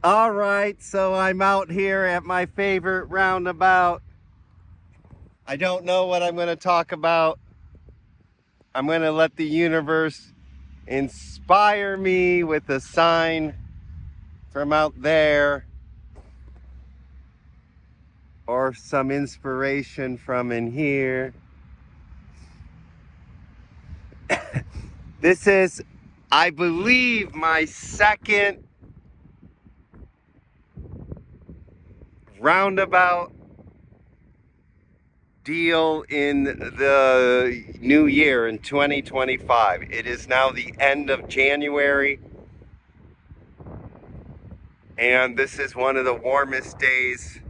All right, so I'm out here at my favorite roundabout. I don't know what I'm going to talk about. I'm going to let the universe inspire me with a sign from out there or some inspiration from in here. This is, I believe, my second roundabout deal in the new year in 2025. It is now the end of January, and this is one of the warmest days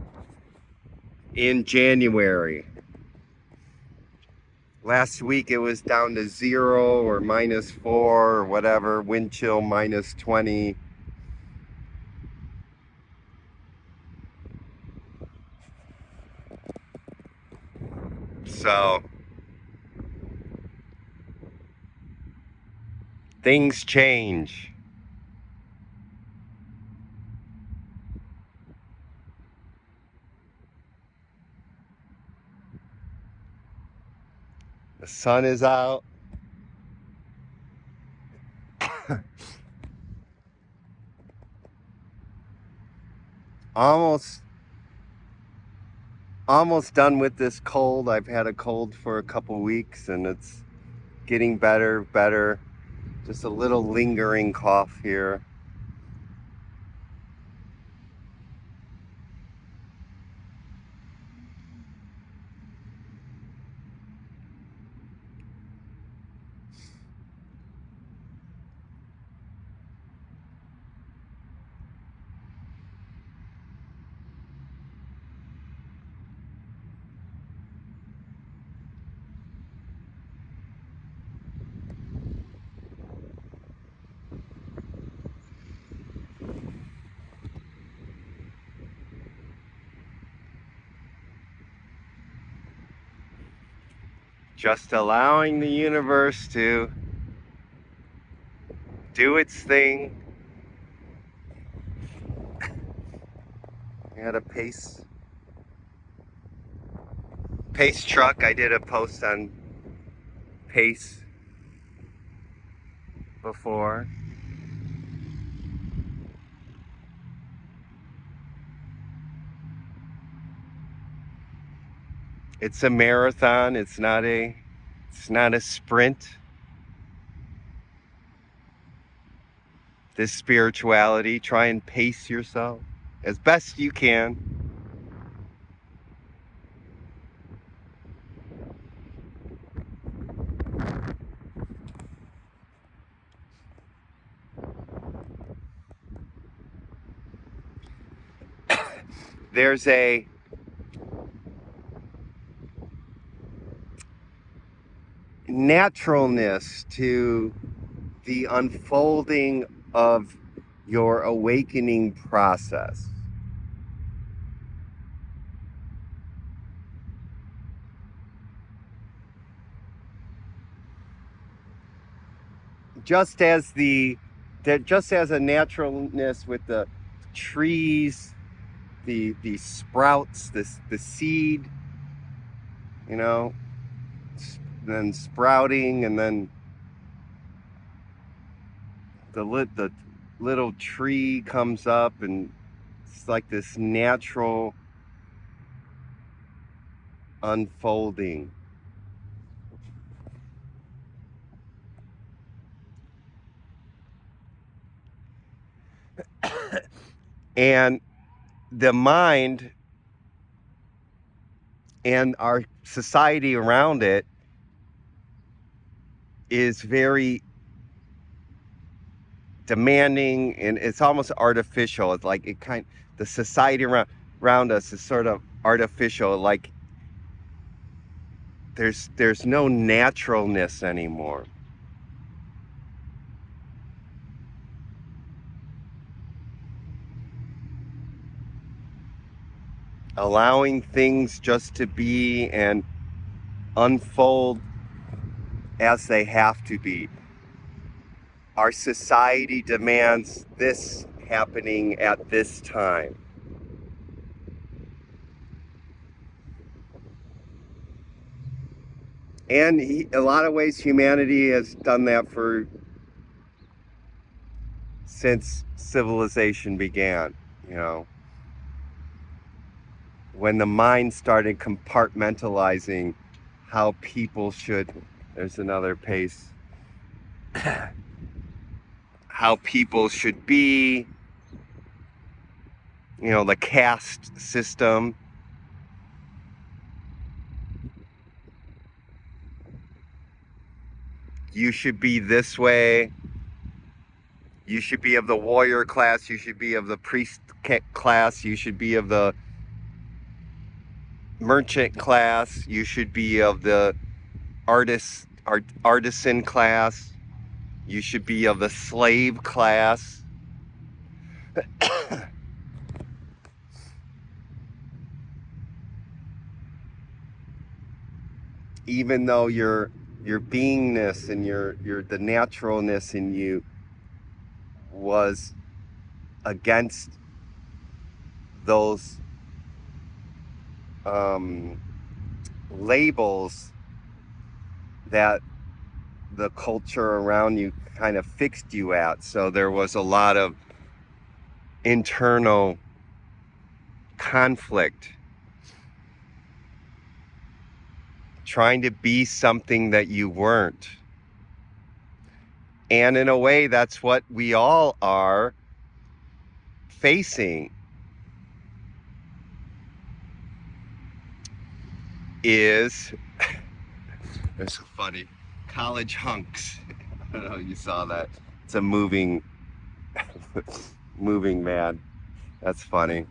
in January. Last week it was down to 0 or -4 or whatever, wind chill -20. So things change. The sun is out. almost almost done with this cold. I've had a cold for a couple weeks and it's getting better. Just a little lingering cough here. Just allowing the universe to do its thing. I had a pace truck. I did a post on pace before. It's a marathon. It's not a sprint. This spirituality, try and pace yourself as best you can. There's a naturalness to the unfolding of your awakening process. Just as a naturalness with the trees, the sprouts, the seed, you know, then sprouting, and then the little tree comes up, and it's like this natural unfolding. And the mind and our society around it is very demanding, and it's almost artificial. It's like the society around us is sort of artificial. Like there's no naturalness anymore. Allowing things just to be and unfold as they have to be. Our society demands this happening at this time. And a lot of ways humanity has done that since civilization began, you know. When the mind started compartmentalizing how people should, there's another pace, how people should be, you know, the caste system. You should be this way. You should be of the warrior class. You should be of the priest class. You should be of the merchant class. You should be of the artisan class. You should be of the slave class. Even though your beingness and your the naturalness in you was against those labels that the culture around you kind of fixed you at. So there was a lot of internal conflict, trying to be something that you weren't. And in a way, that's what we all are facing, is they're so funny, college hunks. I don't know if you saw that. It's a moving man. That's funny.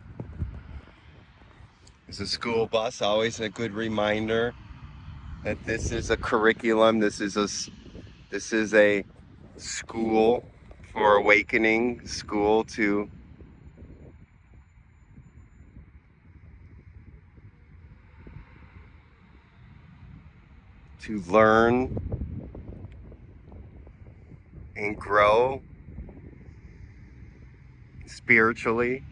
It's a school bus, always a good reminder that this is a curriculum. This is a school for awakening, school to learn and grow spiritually.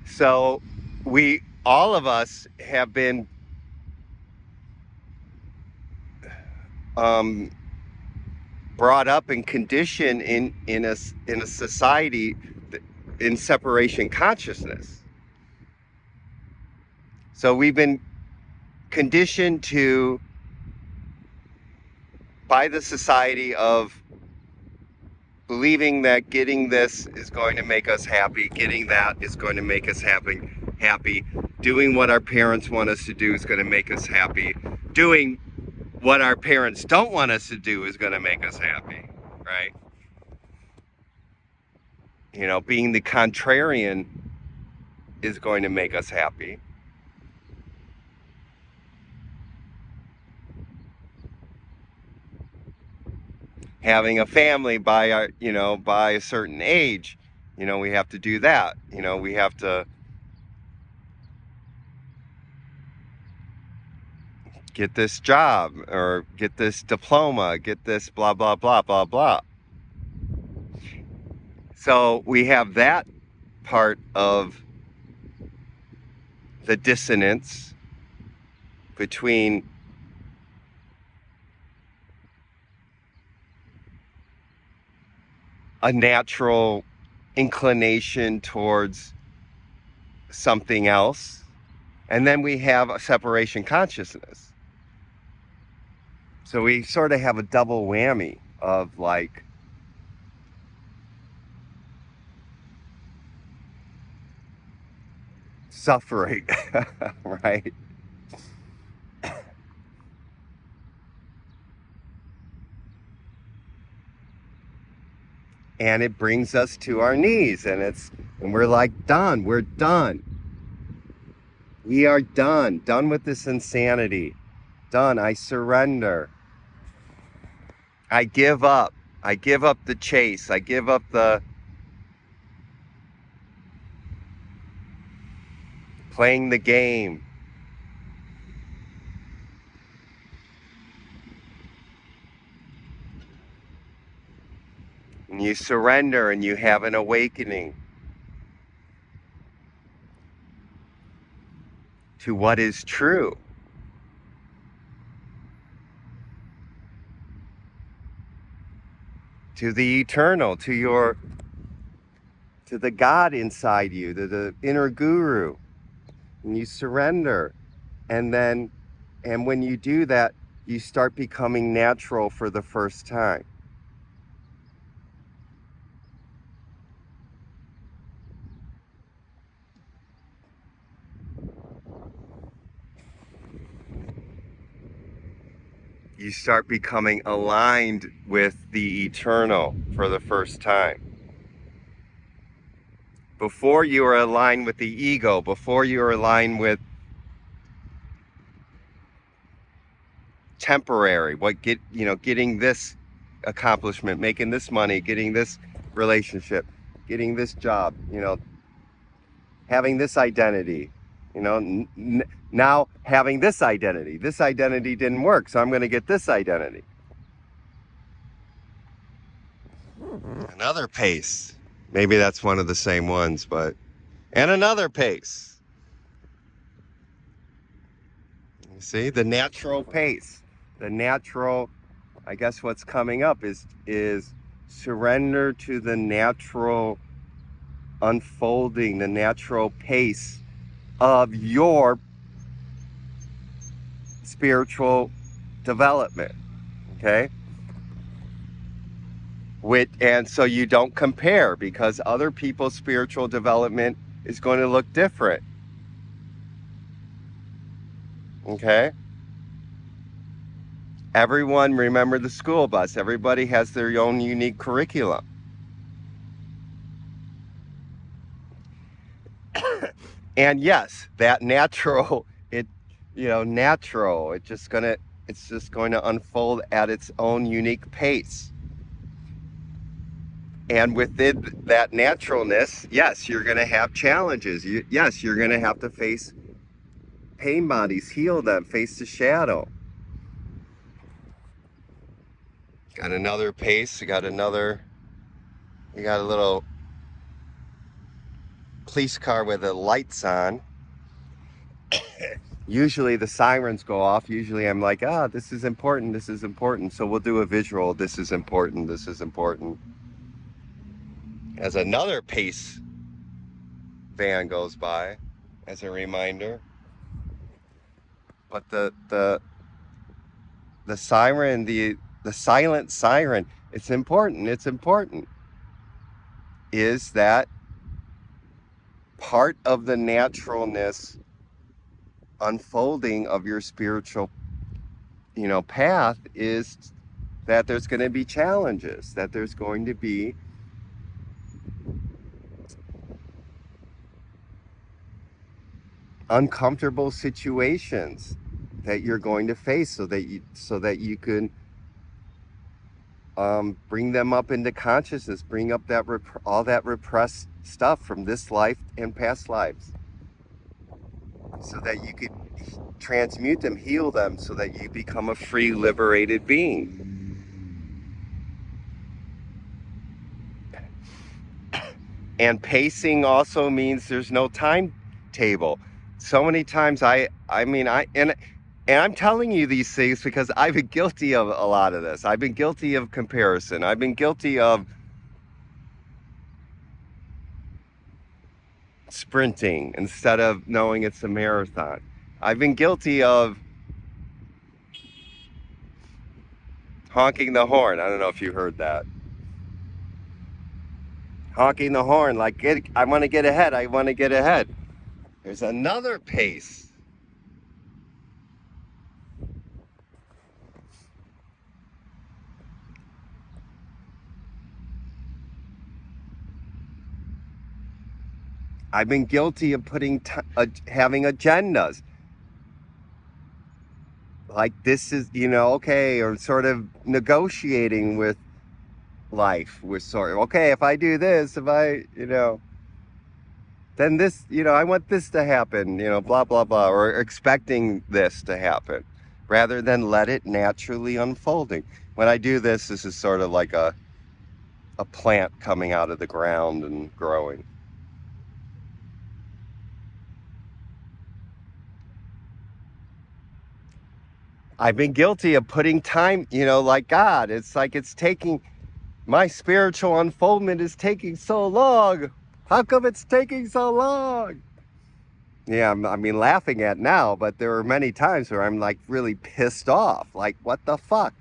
So all of us have been brought up and conditioned in a society in separation consciousness. So we've been conditioned by the society of believing that getting this is going to make us happy, getting that is going to make us happy, doing what our parents want us to do is going to make us happy, doing what our parents don't want us to do is going to make us happy, right? You know, being the contrarian is going to make us happy. Having a family by a certain age, we have to do that. We have to get this job or get this diploma, get this blah, blah, blah, blah, blah. So we have that part of the dissonance between a natural inclination towards something else, and then we have a separation consciousness. So we sort of have a double whammy of like suffering, right? And it brings us to our knees, and we're like, we're done. We are done with this insanity. Done. I surrender. I give up. I give up the chase. I give up the playing the game. and you surrender and you have an awakening to what is true. To the eternal, to the God inside you, to the inner guru. And you surrender. And when you do that, you start becoming natural for the first time. You start becoming aligned with the eternal for the first time. Before you were aligned with the ego, before you were aligned with temporary, getting this accomplishment, making this money, getting this relationship, getting this job, having this identity, now having this identity. This identity didn't work, so I'm going to get this identity. Another pace. Maybe that's one of the same ones, and another pace. You see, the natural pace. The natural, I guess what's coming up is surrender to the natural unfolding, the natural pace of your spiritual development. Okay? And so you don't compare, because other people's spiritual development is going to look different. Okay? Everyone, remember the school bus. Everybody has their own unique curriculum. And yes, that natural, it's just going to unfold at its own unique pace. And within that naturalness, yes, you're going to have challenges. Yes, you're going to have to face pain bodies, heal them, face the shadow. Got another pace. You got a little police car with the lights on. Usually the sirens go off. Usually I'm like, this is important. This is important. So we'll do a visual. This is important. This is important. As another pace van goes by, as a reminder. But the siren, the silent siren, it's important. It's important. Is that part of the naturalness unfolding of your spiritual, path, is that there's going to be challenges, that there's going to be uncomfortable situations that you're going to face, so that you can bring them up into consciousness, bring up all that repressed stuff from this life and past lives, so that you could transmute them, heal them, so that you become a free, liberated being. And pacing also means there's no timetable. So many times and I'm telling you these things because I've been guilty of a lot of this. I've been guilty of comparison. I've been guilty of sprinting instead of knowing it's a marathon. I've been guilty of honking the horn. I don't know if you heard that. Honking the horn, like, I want to get ahead. I want to get ahead. There's another pace. I've been guilty of having agendas. Like, this is, or sort of negotiating with life. We're sort of, okay, if I do this, then this, I want this to happen, blah, blah, blah, or expecting this to happen, rather than let it naturally unfolding. When I do this, this is sort of like a plant coming out of the ground and growing. I've been guilty of putting time, like God. It's like it's taking, my spiritual unfoldment is taking so long. How come it's taking so long? Yeah, laughing at now, but there are many times where I'm like really pissed off. Like, what the fuck?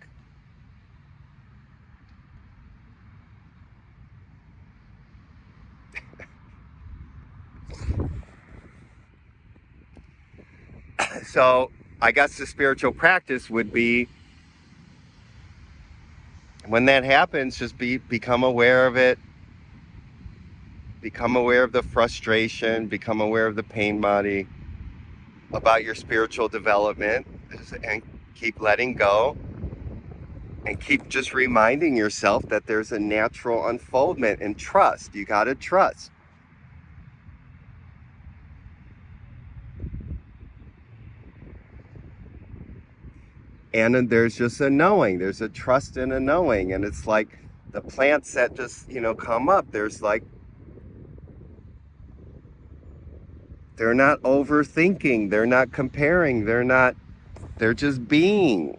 So I guess the spiritual practice would be, when that happens, just become aware of it, become aware of the frustration, become aware of the pain body, about your spiritual development, and keep letting go, and keep just reminding yourself that there's a natural unfoldment, and trust. You got to trust. And then there's just a knowing. There's a trust and a knowing. And it's like the plants that just, come up. There's like, they're not overthinking. They're not comparing. They're just being.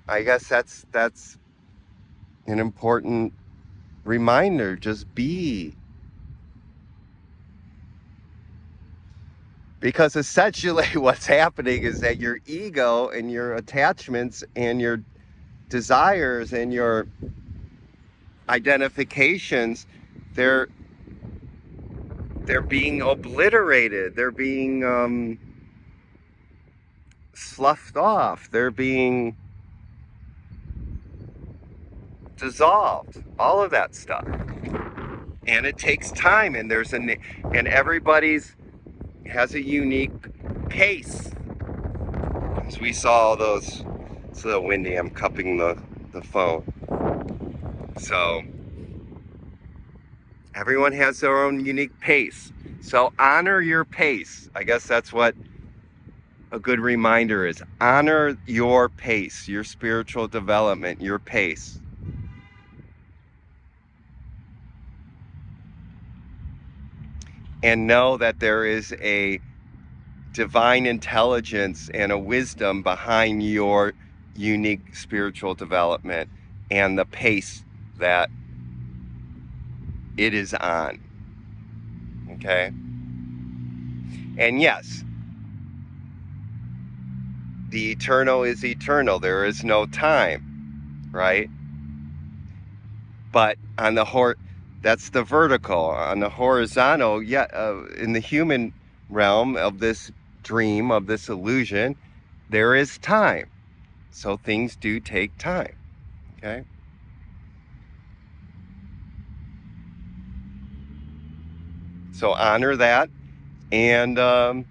I guess that's an important reminder. Just be. Because essentially what's happening is that your ego and your attachments and your desires and your identifications, they're being obliterated. They're being sloughed off. They're being dissolved. All of that stuff. And it takes time, and and everybody's has a unique pace. As we saw those, it's a little windy. I'm cupping the phone. So everyone has their own unique pace. So honor your pace. I guess that's what a good reminder is. Honor your pace, your spiritual development, your pace. And know that there is a divine intelligence and a wisdom behind your unique spiritual development and the pace that it is on. Okay? And yes, the eternal is eternal. There is no time, right? But on that's the vertical. On the horizontal, in the human realm of this dream, of this illusion, there is time. So things do take time. Okay? So honor that, and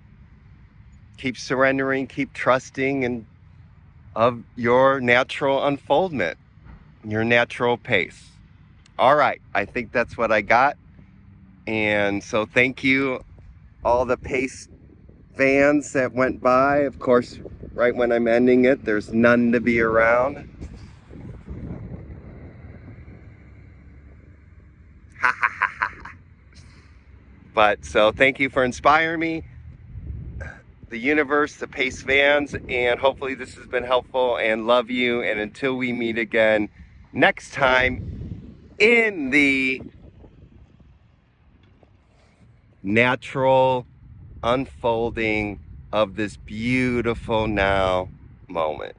keep surrendering, keep trusting, and of your natural unfoldment, your natural pace. All right, I think that's what I got. And so thank you, all the pace vans that went by. Of course, right when I'm ending it, there's none to be around. But so thank you for inspiring me, the universe, the pace vans, and hopefully this has been helpful, and love you. And until we meet again next time in the natural unfolding of this beautiful now moment.